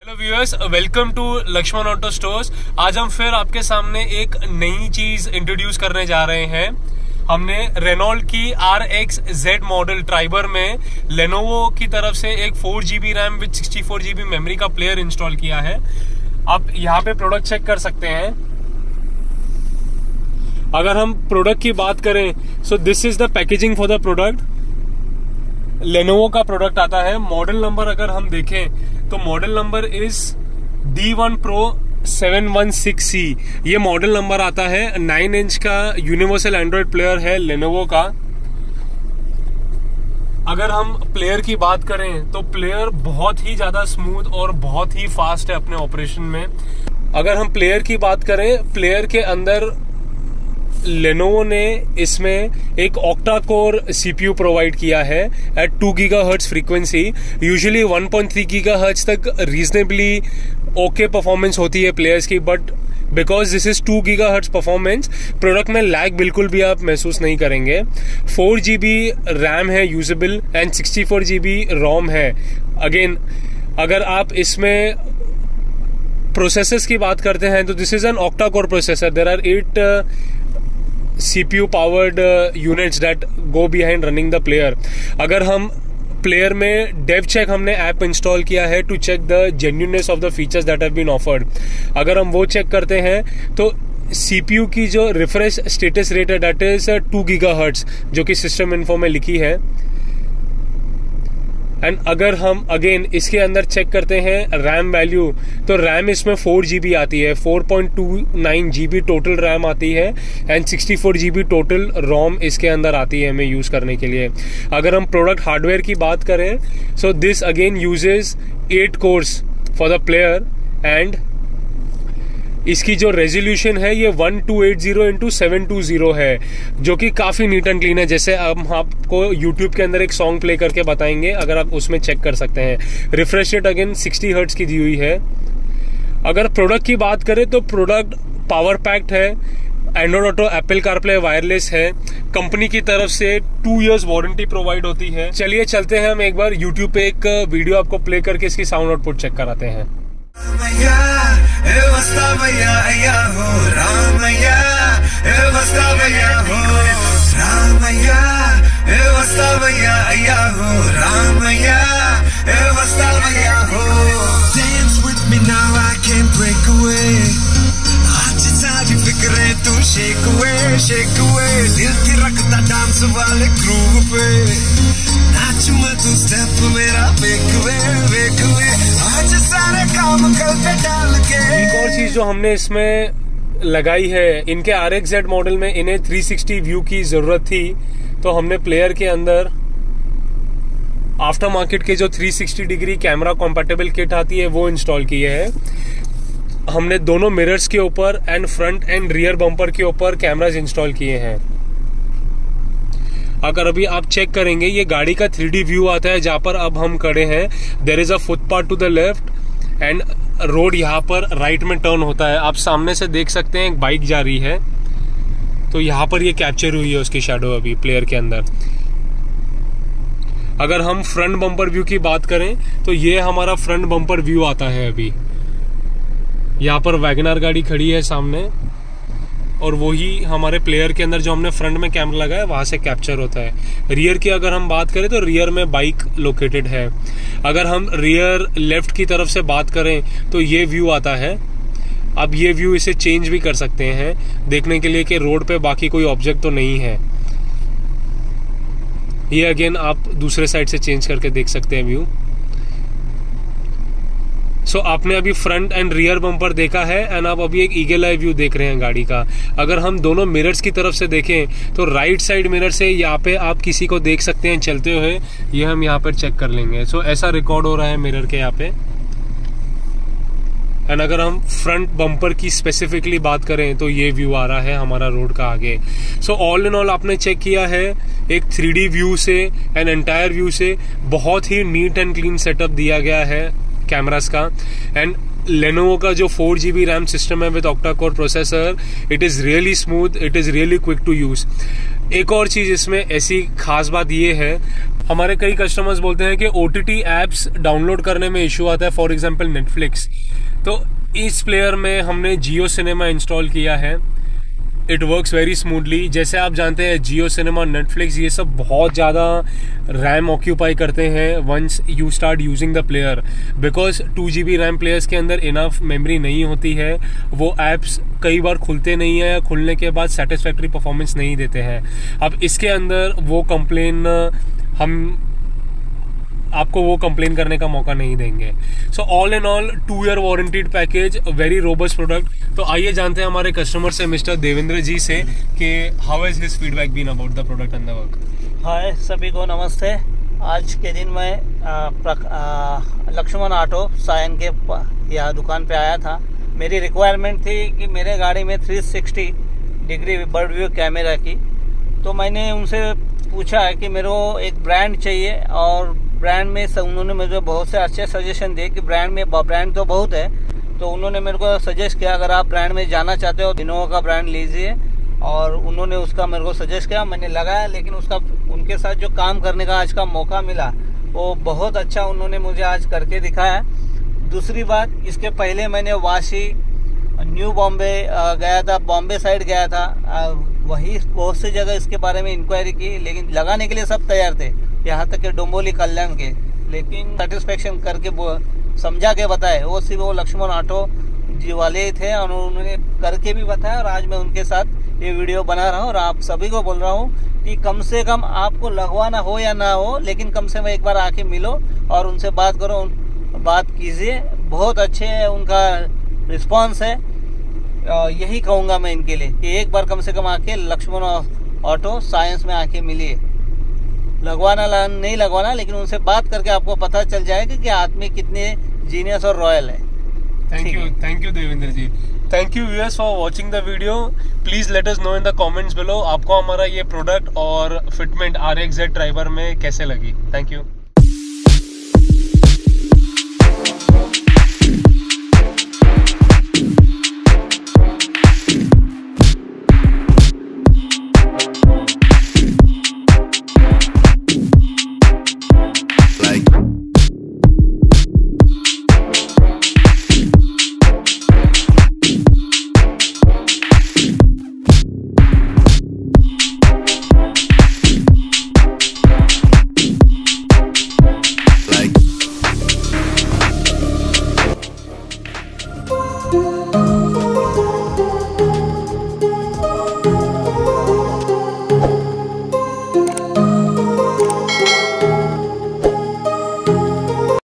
Hello viewers, welcome to Lakshman auto stores. आज हम फिर आपके सामने एक नई चीज इंट्रोड्यूस करने जा रहे हैं। हमने रेनॉल्ट की RX-Z मॉडल ट्राइबर में लेनोवो की तरफ से एक 4GB RAM with 64GB memory का प्लेयर इंस्टॉल किया है। आप यहाँ पे प्रोडक्ट चेक कर सकते हैं। अगर हम प्रोडक्ट की बात करें, so this is the packaging for the product. Lenovo का प्रोडक्ट आता है। मॉडल नंबर अगर हम देखें तो model number is D1 Pro 716C। ये मॉडल नंबर आता है। 9 इंच का यूनिवर्सल एंड्रॉइड प्लेयर है लेनोवो का। अगर हम प्लेयर की बात करें तो प्लेयर बहुत ही ज्यादा स्मूथ और बहुत ही फास्ट है अपने ऑपरेशन में। अगर हम प्लेयर की बात करें, प्लेयर के अंदर लेनोवो ने इसमें एक ऑक्टा कोर CPU प्रोवाइड किया है at 2 GHz frequency. Usually 1.3 GHz तक रीजनेबली ओके परफॉर्मेंस होती है प्लेयर्स की, but because this is 2 GHz performance, product में लैग बिल्कुल भी आप महसूस नहीं करेंगे। 4GB रैम है यूजेबल एंड 64GB रोम है। अगेन अगर आप इसमें प्रोसेसर्स की बात करते हैं तो this is an octa core processor. There are 8 CPU powered units that go behind running the player। अगर हम प्लेयर में डेव चेक हमने ऐप इंस्टॉल किया है to check the genuineness of the features that have been offered. अगर हम वो चेक करते हैं तो CPU की जो रिफ्रेश स्टेटस रेट है दैट इज 2 GHz, जो कि सिस्टम इन्फो में लिखी है। एंड अगर हम अगेन इसके अंदर चेक करते हैं रैम वैल्यू, तो रैम इसमें 4GB आती है। 4.29GB टोटल रैम आती है एंड 64GB टोटल रोम इसके अंदर आती है हमें यूज करने के लिए। अगर हम प्रोडक्ट हार्डवेयर की बात करें, so this again uses 8 course for the player and इसकी जो रेजोल्यूशन है ये 1280x720 है, जो कि काफी नीट एंड क्लीन है। जैसे हम आपको YouTube के अंदर एक सॉन्ग प्ले करके बताएंगे, अगर आप उसमें चेक कर सकते हैं। रिफ्रेश रेट अगेन 60 हर्ट्ज की दी हुई है। अगर प्रोडक्ट की बात करें तो प्रोडक्ट पावर पैक्ड है। Android auto, Apple CarPlay wireless है। कंपनी की तरफ से 2 इयर्स वारंटी प्रोवाइड होती है। चलिए चलते हैं, हम एक बार YouTube पे एक वीडियो आपको प्ले करके इसकी साउंड आउटपुट चेक कराते हैं। Shake away, दिल की रखता डांस वाले ग्रूव पे, नाच मैं तू स्टेप मेरा वेक वे, आज सारे काम कल पे डाल के। एक और चीज जो हमने इसमें लगाई है, इनके RX-Z मॉडल में इन्हें 360 व्यू की जरूरत थी, तो हमने प्लेयर के अंदर आफ्टर मार्केट के जो 360 डिग्री कैमरा कॉम्पैटिबल किट आती है वो इंस्टॉल की है। हमने दोनों मिरर्स के ऊपर and front end rear bumper के ऊपर कैमरास इंस्टॉल किए हैं। अगर अभी आप चेक करेंगे, ये गाड़ी का 3D व्यू आता है जहां पर अब हम खड़े हैं। There is a footpath to the left and road यहाँ पर राइट में टर्न होता है। आप सामने से देख सकते हैं एक बाइक जा रही है, तो यहाँ पर ये कैप्चर हुई है उसकी शैडो अभी प्लेयर के अंदर। अगर हम फ्रंट बम्पर व्यू की बात करें तो ये हमारा फ्रंट बम्पर व्यू आता है। अभी यहाँ पर वैगनआर गाड़ी खड़ी है सामने, और वही हमारे प्लेयर के अंदर जो हमने फ्रंट में कैमरा लगाया वहां से कैप्चर होता है। रियर की अगर हम बात करें तो रियर में बाइक लोकेटेड है। अगर हम रियर लेफ्ट की तरफ से बात करें तो ये व्यू आता है। अब ये व्यू इसे चेंज भी कर सकते हैं देखने के लिए कि रोड पे बाकी कोई ऑब्जेक्ट तो नहीं है। ये अगेन आप दूसरे साइड से चेंज करके देख सकते हैं व्यू। सो आपने अभी फ्रंट एंड रियर बम्पर देखा है एंड आप अभी एक ईगल आई व्यू देख रहे हैं गाड़ी का। अगर हम दोनों मिरर्स की तरफ से देखें तो राइट साइड मिरर से यहाँ पे आप किसी को देख सकते हैं चलते हुए, ये हम यहाँ पर चेक कर लेंगे। सो ऐसा रिकॉर्ड हो रहा है मिरर के यहाँ पे। एंड अगर हम फ्रंट बम्पर की स्पेसिफिकली बात करें तो ये व्यू आ रहा है हमारा रोड का आगे। सो ऑल इन ऑल आपने चेक किया है एक 3D व्यू से एंड एंटायर व्यू से बहुत ही नीट एंड क्लीन सेटअप दिया गया है कैमरास का। एंड लेनोवो का जो 4GB रैम सिस्टम है with octa core processor, it is really smooth, it is really quick to use. एक और चीज इसमें ऐसी खास बात ये है, हमारे कई कस्टमर्स बोलते हैं कि OTT एप्स डाउनलोड करने में इशू आता है, फॉर एग्जांपल नेटफ्लिक्स। तो इस प्लेयर में हमने जियो सिनेमा इंस्टॉल किया है। It works very smoothly. जैसे आप जानते हैं जियो सिनेमा, नेटफ्लिक्स, ये सब बहुत ज़्यादा रैम ऑक्यूपाई करते हैं once you start using the player, because 2 GB RAM players के अंदर इनफ मेमोरी नहीं होती है। वो ऐप्स कई बार खुलते नहीं है, खुलने के बाद सेटिस्फैक्ट्री परफॉर्मेंस नहीं देते हैं। अब इसके अंदर वो कंप्लेन हम आपको वो कंप्लेन करने का मौका नहीं देंगे। So all in all 2 year warranted package, very robust product. तो आइए जानते हैं हमारे कस्टमर से, मिस्टर देवेंद्र जी से, कि how has his feedback been about the product and the work. Hi सभी को नमस्ते। आज के दिन मैं लक्ष्मण ऑटो सायन के यहाँ दुकान पे आया था। मेरी रिक्वायरमेंट थी कि मेरे गाड़ी में 360 डिग्री बर्ड व्यू कैमरा की। तो मैंने उनसे पूछा है कि मेरे को एक ब्रांड चाहिए, और ब्रांड में उन्होंने मुझे बहुत से अच्छे सजेशन दिए कि ब्रांड तो बहुत है। तो उन्होंने मेरे को सजेस्ट किया अगर आप ब्रांड में जाना चाहते हो इनोवा का ब्रांड लीजिए, और उन्होंने उसका मेरे को सजेस्ट किया, मैंने लगाया। लेकिन उनके साथ जो काम करने का आज का मौका मिला वो बहुत अच्छा उन्होंने मुझे आज करके दिखाया। दूसरी बात, इसके पहले मैंने वाशी, न्यू बॉम्बे गया था, बॉम्बे साइड गया था, वही बहुत सी जगह इसके बारे में इंक्वायरी की, लेकिन लगाने के लिए सब तैयार थे, यहाँ तक कि डोंबोली कल्याण के। लेकिन सेटिस्फेक्शन करके समझा के बताए वो सिर्फ वो लक्ष्मण ऑटो जी वाले थे, और उन्होंने करके भी बताया। और आज मैं उनके साथ ये वीडियो बना रहा हूँ, और आप सभी को बोल रहा हूँ कि कम से कम आपको लगवाना हो या ना हो, लेकिन कम से कम एक बार आके मिलो और उनसे बात करो, बात कीजिए। बहुत अच्छे उनका रिस्पॉन्स है। यही कहूँगा मैं इनके लिए कि एक बार कम से कम आके लक्ष्मण ऑटो साइंस में आके मिलिए। लगवाना नहीं लगवाना, लेकिन उनसे बात करके आपको पता चल जाएगा कि आदमी कितने जीनियस और रॉयल है। Thank you Devendra ji. Thank you viewers for watching the video. Please let us know in the comments below आपको हमारा ये प्रोडक्ट और फिटमेंट RXZ ड्राइवर में कैसे लगी। Thank you.